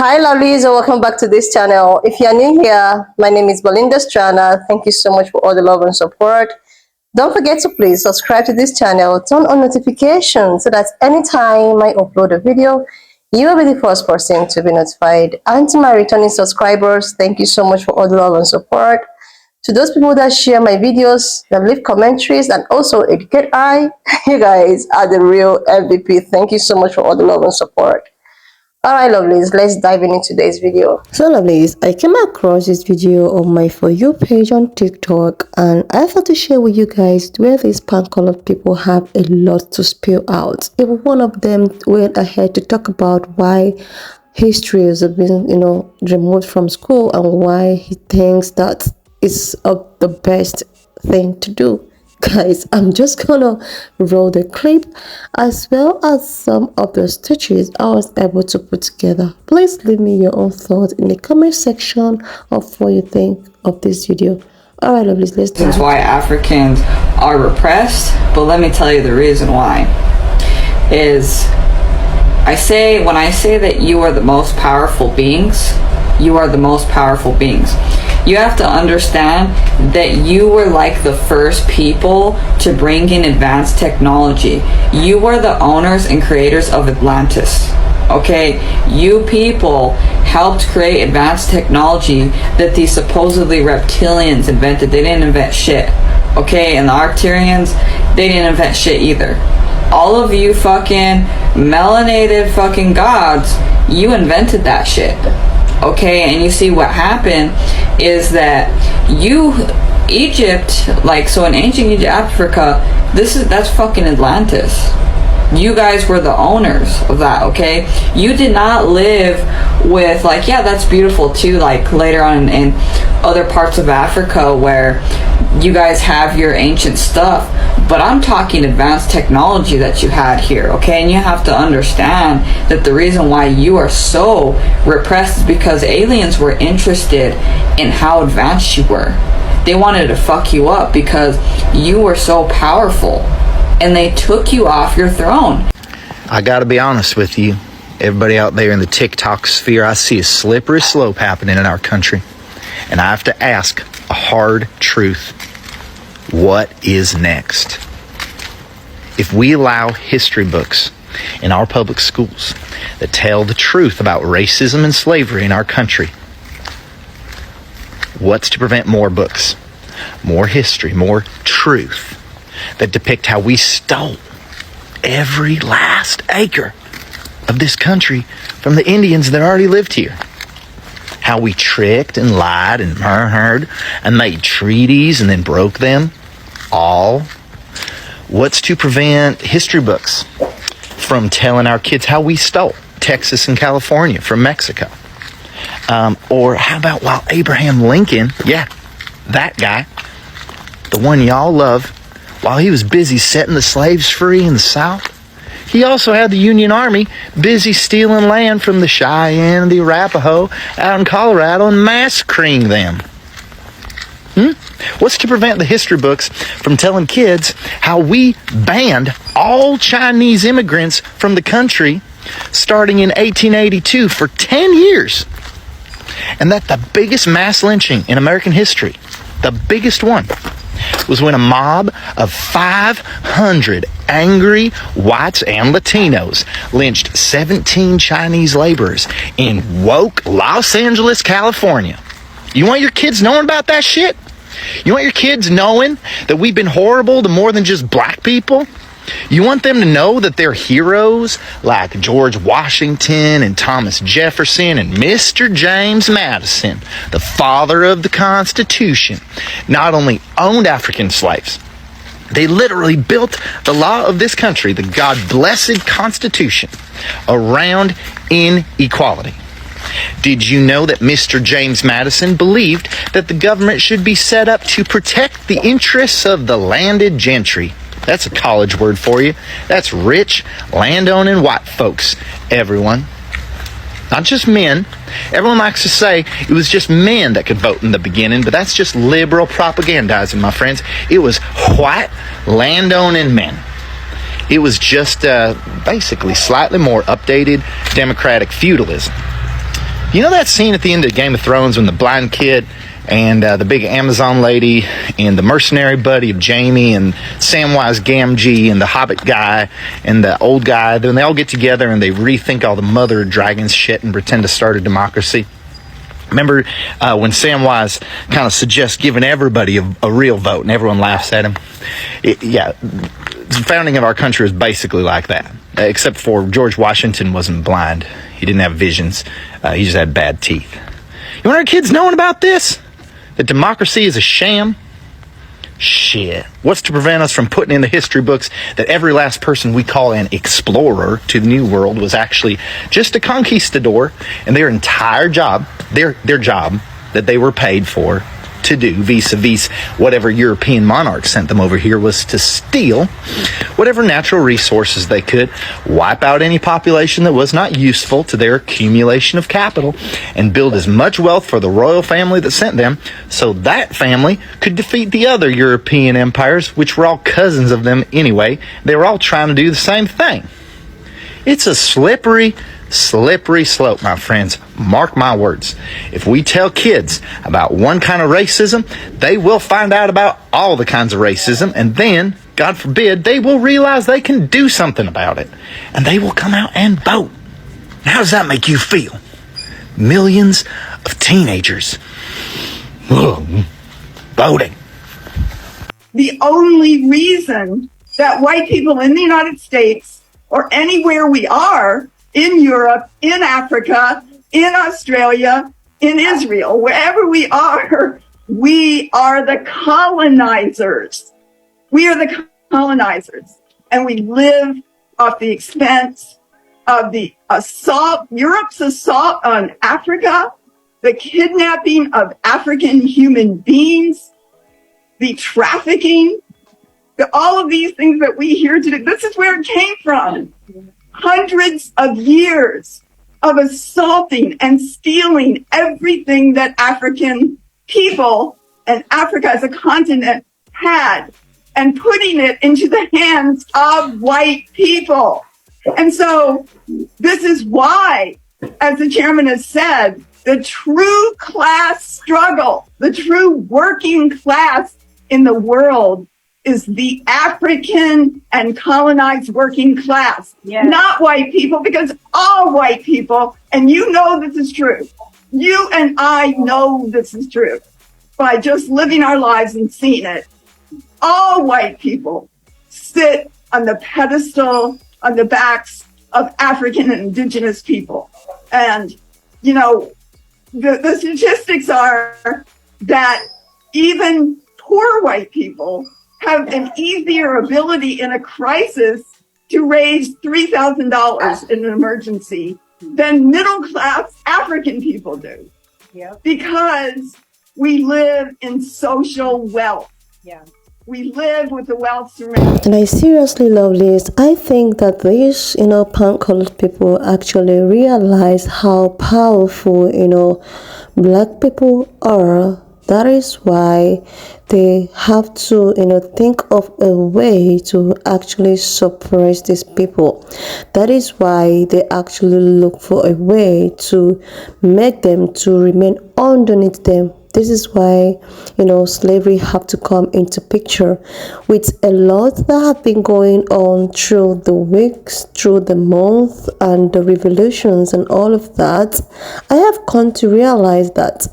Hi lovelies, and welcome back to this channel. If you are new here, my name is Belinda Strana. Thank you so much for all the love and support. Don't forget to please subscribe to this channel, turn on notifications so that anytime I upload a video, you will be the first person to be notified. And to my returning subscribers, thank you so much for all the love and support. To those people that share my videos, that leave commentaries, and also educate I, you guys are the real MVP. Thank you so much for all the love and support. Alright lovelies, let's dive into today's video. So lovelies, I came across this video on my For You page on TikTok, and I thought to share with you guys where these pan-colored people have a lot to spill out. Even one of them went ahead to talk about why history has been, removed from school, and why he thinks that it's the best thing to do. Guys, I'm just gonna roll the clip as well as some of the stitches I was able to put together. Please leave me your own thoughts in the comment section of what you think of this video. Alright lovelies, let's do it. This is why Africans are repressed, but let me tell you the reason why. When I say that you are the most powerful beings, you are the most powerful beings. You have to understand that you were like the first people to bring in advanced technology. You were the owners and creators of Atlantis. Okay, you people helped create advanced technology that these supposedly reptilians invented. They didn't invent shit. Okay, and the Arcturians, they didn't invent shit either. All of you fucking melanated fucking gods, you invented that shit. Okay, and you see what happened is that Egypt, so in ancient Egypt, Africa, that's fucking Atlantis. You guys were the owners of that, okay? You did not live with, yeah, that's beautiful too, later on in other parts of Africa where you guys have your ancient stuff, but I'm talking advanced technology that you had here, okay? And you have to understand that the reason why you are so repressed is because aliens were interested in how advanced you were. They wanted to fuck you up because you were so powerful, and they took you off your throne. I gotta be honest with you, everybody out there in the TikTok sphere, I see a slippery slope happening in our country, and I have to ask a hard truth. What is next? If we allow history books in our public schools that tell the truth about racism and slavery in our country, what's to prevent more books, more history, more truth that depict how we stole every last acre of this country from the Indians that already lived here? How we tricked and lied and murdered and made treaties and then broke them all? What's to prevent history books from telling our kids how we stole Texas and California from Mexico? Or how about while Abraham Lincoln, yeah, that guy, the one y'all love, while he was busy setting the slaves free in the South, he also had the Union Army busy stealing land from the Cheyenne and the Arapaho out in Colorado and massacring them. What's to prevent the history books from telling kids how we banned all Chinese immigrants from the country starting in 1882 for 10 years? And that the biggest mass lynching in American history, the biggest one, was when a mob of 500 angry whites and Latinos lynched 17 Chinese laborers in woke Los Angeles, California. You want your kids knowing about that shit? You want your kids knowing that we've been horrible to more than just black people? You want them to know that they're heroes like George Washington and Thomas Jefferson and Mr. James Madison, the father of the Constitution, not only owned African slaves, they literally built the law of this country, the God-blessed Constitution, around inequality. Did you know that Mr. James Madison believed that the government should be set up to protect the interests of the landed gentry? That's a college word for you. That's rich, landowning white folks, everyone. Not just men. Everyone likes to say it was just men that could vote in the beginning, but that's just liberal propagandizing, my friends. It was white, landowning men. It was just basically slightly more updated democratic feudalism. You know that scene at the end of Game of Thrones when the blind kid and the big Amazon lady and the mercenary buddy of Jamie and Samwise Gamgee and the Hobbit guy and the old guy, then they all get together and they rethink all the mother dragon shit and pretend to start a democracy? Remember when Samwise kind of suggests giving everybody a real vote and everyone laughs at him? The founding of our country was basically like that, except for George Washington wasn't blind. He didn't have visions. He just had bad teeth. You want our kids knowing about this? That democracy is a sham? Shit. What's to prevent us from putting in the history books that every last person we call an explorer to the New World was actually just a conquistador, and their entire job, their job that they were paid for to do vis-a-vis whatever European monarch sent them over here was to steal whatever natural resources they could, wipe out any population that was not useful to their accumulation of capital, and build as much wealth for the royal family that sent them so that family could defeat the other European empires, which were all cousins of them anyway. They were all trying to do the same thing. It's a slippery slope, my friends. Mark my words. If we tell kids about one kind of racism, they will find out about all the kinds of racism, and then, God forbid, they will realize they can do something about it, and they will come out and vote. How does that make you feel? Millions of teenagers voting. The only reason that white people in the United States or anywhere we are, in Europe, in Africa, in Australia, in Israel, wherever we are the colonizers. We are the colonizers. And we live off the expense of the assault, Europe's assault on Africa, the kidnapping of African human beings, the trafficking, all of these things that we hear today. This is where it came from. Hundreds of years of assaulting and stealing everything that African people and Africa as a continent had and putting it into the hands of white people. And so this is why, as the chairman has said, the true class struggle, the true working class in the world is the African and colonized working class, not white people, because all white people, and you know this is true, you and I know this is true by just living our lives and seeing it. All white people sit on the pedestal on the backs of African and indigenous people. And, you know, the statistics are that even poor white people have an easier ability in a crisis to raise $3,000 in an emergency than middle-class African people do. Because we live in social wealth. We live with the wealth surrounding. And I seriously love this. I think that these, pan-colored people actually realize how powerful, black people are. That is why they have to, think of a way to actually suppress these people. That is why they actually look for a way to make them to remain underneath them. This is why, slavery have to come into picture. With a lot that have been going on through the weeks, through the month, and the revolutions and all of that, I have come to realize that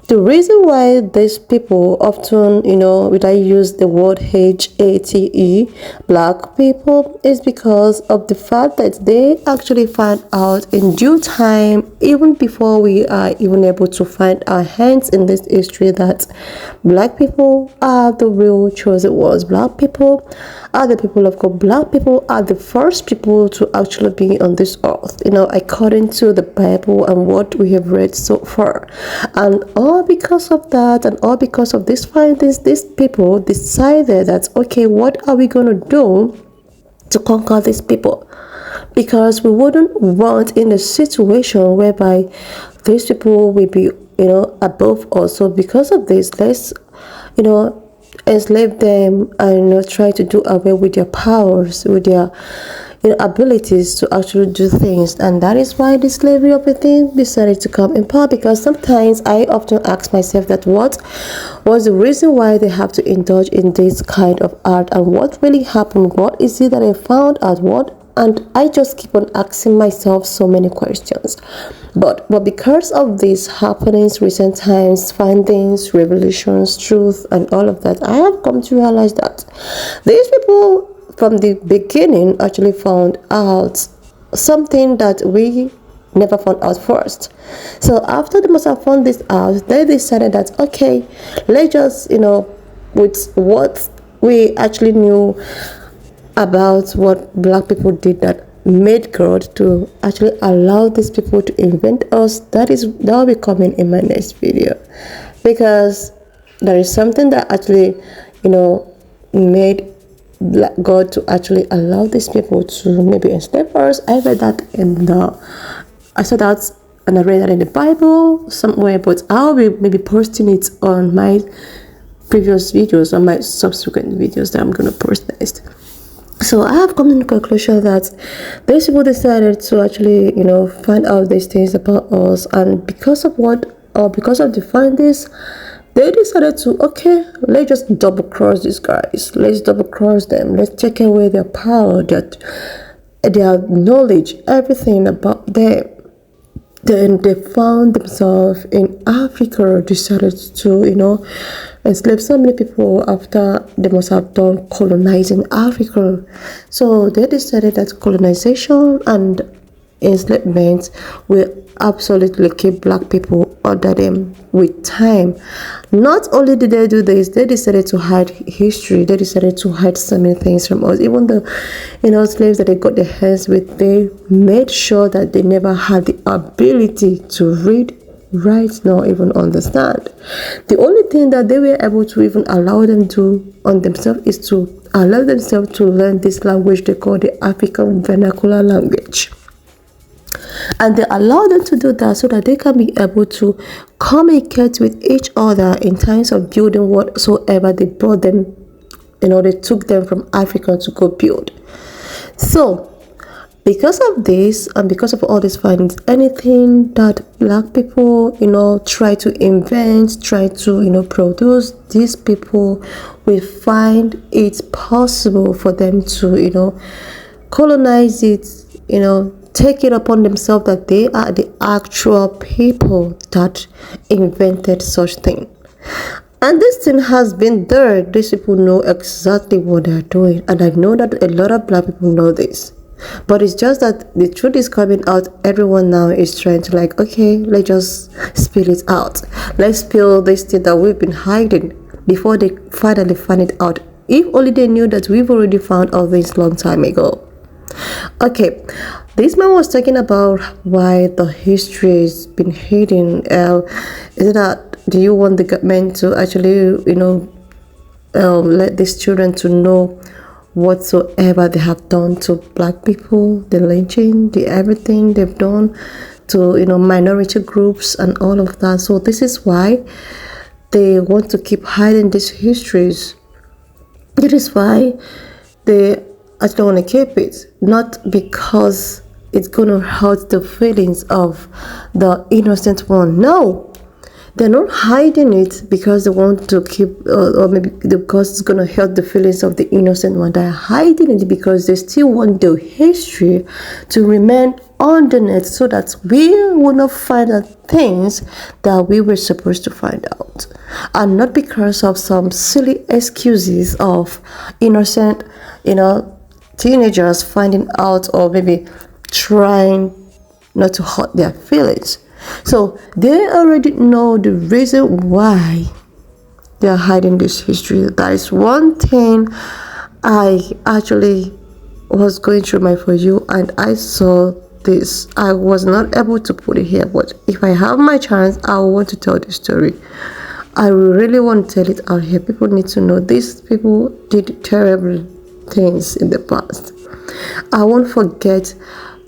the reason why these people often, when I use the word HATE, black people, is because of the fact that they actually find out in due time, even before we are even able to find our hands in this history, that black people are the real chosen ones. Black people are the people of God. Black people are the first people to actually be on this earth, according to the Bible and what we have read so far. And all because of that and all because of these findings, these people decided that, okay, what are we going to do to conquer these people? Because we wouldn't want in a situation whereby these people will be, above us. So because of this, let's, enslave them and try to do away with their powers, with their abilities to actually do things, and that is why the slavery of a thing decided to come in power. Because sometimes I often ask myself that what was the reason why they have to indulge in this kind of art, and what really happened, what is it that I found out, what, and I just keep on asking myself so many questions. But because of these happenings, recent times, findings, revelations, truth, and all of that, I have come to realize that these people from the beginning actually found out something that we never found out first. So after they must have found this out, they decided that okay, let's just with what we actually knew about what black people did that made God to actually allow these people to invent us. That will be coming in my next video, because there is something that actually made God to actually allow these people to maybe enslave us. I saw that and I read that in the Bible somewhere, but I'll be maybe posting it on my previous videos, on my subsequent videos that I'm gonna post next. So I have come to the conclusion that these people decided to actually, find out these things about us, and because of the findings, they decided to, okay, let's just double cross these guys. Let's double cross them. Let's take away their power, their knowledge, everything about them. Then they found themselves in Africa, decided to, enslave so many people after they must have done colonizing Africa. So they decided that colonization and enslavement will absolutely keep black people under them with time. Not only did they do this, they decided to hide history. They decided to hide so many things from us. Even the slaves that they got their hands with, they made sure that they never had the ability to read, write, nor even understand. The only thing that they were able to even allow them to on themselves is to allow themselves to learn this language they call the African vernacular language. And they allow them to do that so that they can be able to communicate with each other in times of building whatsoever they brought them, they took them from Africa to go build. So because of this and because of all these findings, anything that black people try to invent, try to produce, these people will find it possible for them to colonize it, take it upon themselves that they are the actual people that invented such thing. And this thing has been there. These people know exactly what they're doing, and I know that a lot of black people know this. But it's just that the truth is coming out. Everyone now is trying to okay, let's just spill it out. Let's spill this thing that we've been hiding before they finally find it out. If only they knew that we've already found all this long time ago. Okay, this man was talking about why the history has been hidden. Is it that, do you want the government to actually, let these children to know whatsoever they have done to black people, the lynching, the everything they've done to, minority groups and all of that. So this is why they want to keep hiding these histories. That is why they actually want to keep it, not because it's going to hurt the feelings of the innocent one. No, they're not hiding it because they want to keep, or maybe because it's going to hurt the feelings of the innocent one. They're hiding it because they still want the history to remain underneath, so that we will not find out things that we were supposed to find out, and not because of some silly excuses of innocent, teenagers finding out, or maybe trying not to hurt their feelings. So they already know the reason why they are hiding this history. That is one thing I actually was going through my For You, and I saw this. I was not able to put it here, but if I have my chance, I want to tell this story. I really want to tell it out here. People need to know these people did terrible things in the past. I won't forget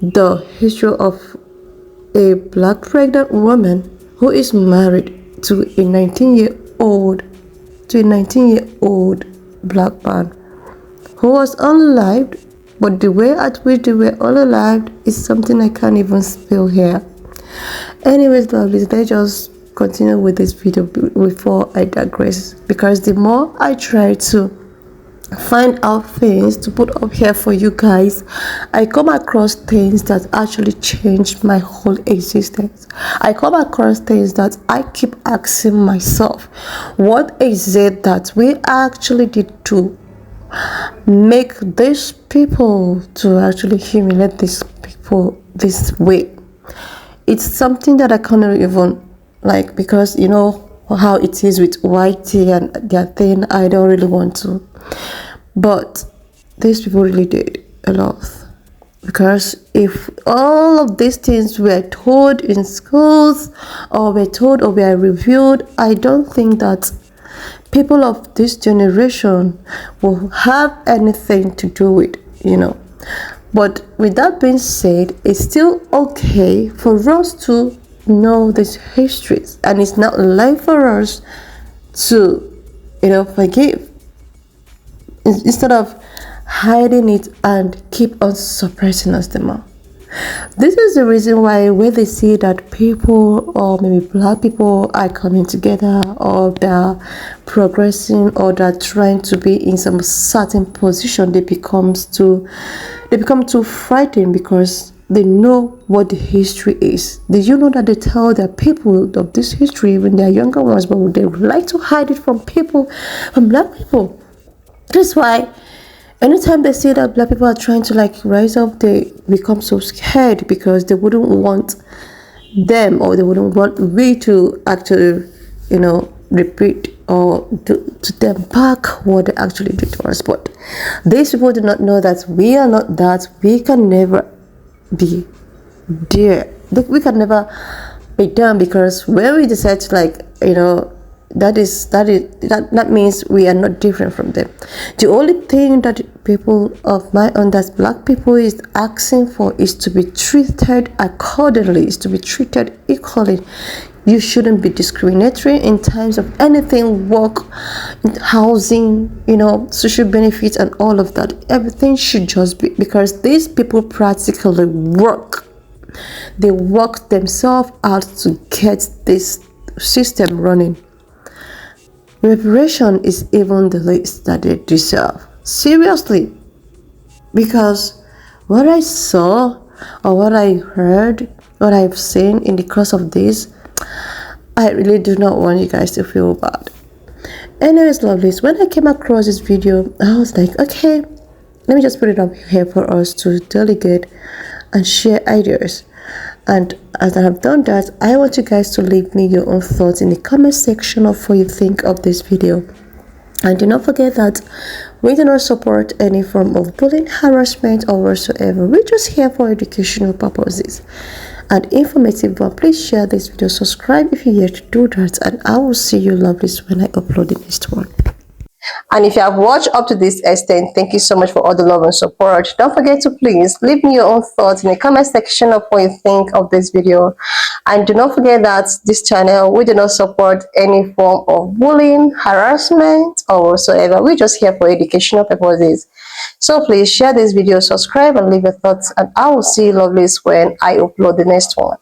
the history of a black pregnant woman who is married to a 19-year-old black man who was unalived But the way at which they were all alive is something I can't even spell here. Anyways, lovelies, let's just continue with this video before I digress, because the more I try to find out things to put up here for you guys, I come across things that actually changed my whole existence. I come across things that I keep asking myself, what is it that we actually did to make these people to actually humiliate these people this way? It's something that I cannot even like, because you know how it is with whitey and their thing. I don't really want to, but these people really did a lot. Because if all of these things were told in schools, or were told, or were reviewed, I don't think that people of this generation will have anything to do with, you know. But with that being said, it's still okay for us to know these histories, and it's not life for us to, you know, forgive instead of hiding it and keep on suppressing us the more. This is the reason why when they see that people, or maybe black people, are coming together, or they're progressing, or they're trying to be in some certain position, they become too frightened, because they know what the history is. Did you know that they tell their people of this history when they're younger ones, but they would like to hide it from people, from black people? That's why anytime they see that black people are trying to like rise up, they become so scared, because they wouldn't want them, or they wouldn't want we to actually, you know, repeat or to them back what they actually did to us. But these people do not know that we are not that. We can never be there. We can never be done, because when we decide to, like, you know, that means we are not different from them. The only thing that people of my own, that's black people, is asking for is to be treated accordingly, is to be treated equally. You shouldn't be discriminatory in terms of anything, work, housing, you know, social benefits and all of that. Everything should just be, because these people practically work. They work themselves out to get this system running. Reparation is even the least that they deserve. Seriously. Because what I saw, or what I heard, what I've seen in the course of this, I really do not want you guys to feel bad. Anyways, lovelies, when I came across this video, I was like, okay, let me just put it up here for us to delegate and share ideas. And as I have done that, I want you guys to leave me your own thoughts in the comment section of what you think of this video. And do not forget that we do not support any form of bullying, harassment, or whatsoever. We're just here for educational purposes and informative one. Please share this video, subscribe if you're yet to do that, and I will see you lovelies when I upload the next one. And if you have watched up to this extent, thank you so much for all the love and support. Don't forget to please leave me your own thoughts in the comment section of what you think of this video. And do not forget that this channel, we do not support any form of bullying, harassment, or whatsoever. We're just here for educational purposes. So please share this video, subscribe, and leave your thoughts. And I will see you lovelies when I upload the next one.